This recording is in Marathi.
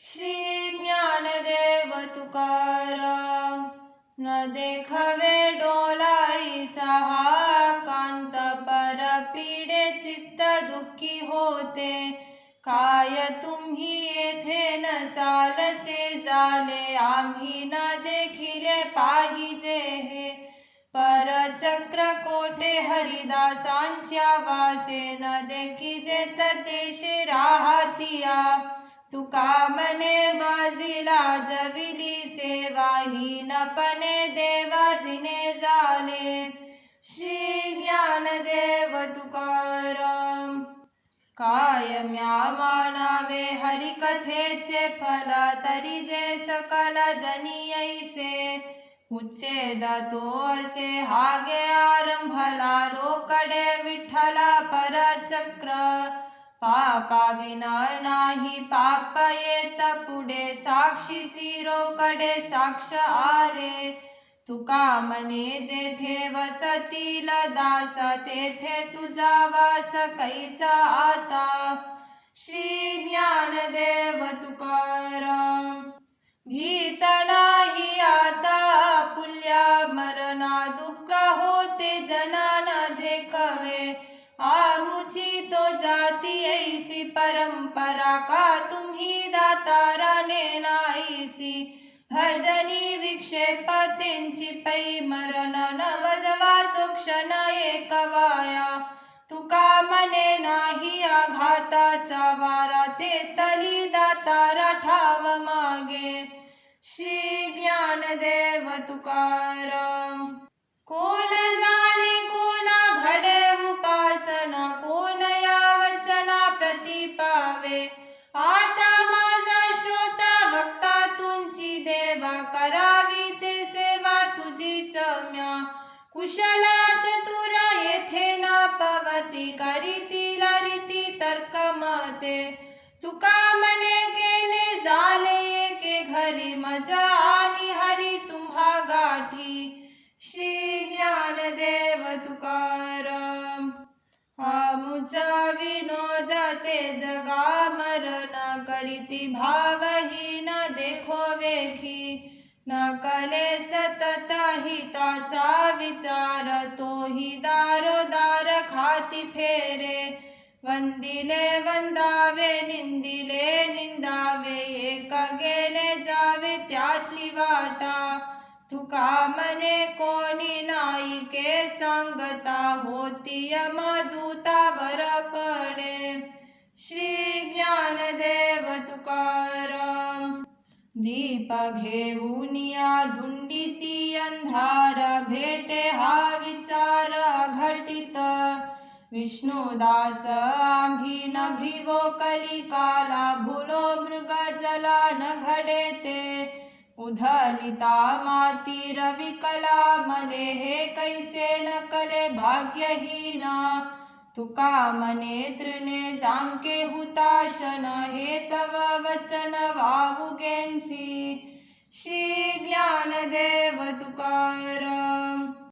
श्री ज्ञानदेव तुकाराम. न देखवे डोलाई सहा, कांत परपीडे चित्त दुःखी होते. काय तुम्ही येथे नसालसे झाले, आम्ही न देखिले पाहिजे हे. परचक्र कोठे हरिदासांच्या वासे, न देखिजे तदेशे राहतिया. तुका मने बाजीला जविली सेवा, हीनपणे देवाजिने झाले. श्री ज्ञानदेव तुकाराम. कायम्या मानावे हरिकथेचे फल, तरी जे सकल जनी ऐसे. उच्छेद तो असे हागे आरंभला, रोकडे विठ्ठला परचक्र. पापाविना नाही पाप येत पुढे, साक्षीसी रोकडे साक्ष आले. तुका मने जेथे वसतील दास, तेथे तुझा वास कैसा आता. श्री ज्ञानदेव तुकाराम. भीत नाही आता पुल्या मरणा, दुःख होते जना न देखवे. आमुची तो जाती ऐसी परंपरा, का तुम्ही दाताराने नाहीसी. भजनी विक्षेपतेंची पै मरण, न वजवा तो क्षण एक वाया. तुका मने नाही आघाताचा वारा, ते स्थली दातारा ठाव मागे. श्री ज्ञानदेव तुकाराम. कोण जाणे कोणा घडे उपासना, कोण या वचना प्रती पावे. आता माझा श्रोता भक्ता तुमची देवा, करावी ते सेवा तुझीच म्या. कुशला चतुर येथे ना पवती, करीतील रीती तर्क मते. तुका मने केले झाले एके घरी, मजा आणि हरी तुम्हा गाठी. श्री ज्ञानदेव तुकाराम. आमुचा विनोद ते जगा मरण, करीती भावहीन देखो वेखी. न कले सतत हिताचा विचार, तोही दारोदार खाती फेरे. वंदिले वंदावे, निंदिले निंदावे, एक गेले जावे त्याची वाटा. तुका मने कोणी नाईके सांगता, होती यमदूतावर पडे. श्री ज्ञानदेव तुकाराम. दीप घेऊन या धुंडीती अंधार, भेटे हा विचार अघटित. विष्णुदास आम्ही न भिवो कलिकाला, भुलो मृग जला न घडे ते. उधलिता माती रविकला मले, हे कैसे न कले भाग्यहीना. तुका मने तृणे जांके हुताशन, हे तव वचन वावुगेंची. श्री ज्ञानदेव तुकाराम.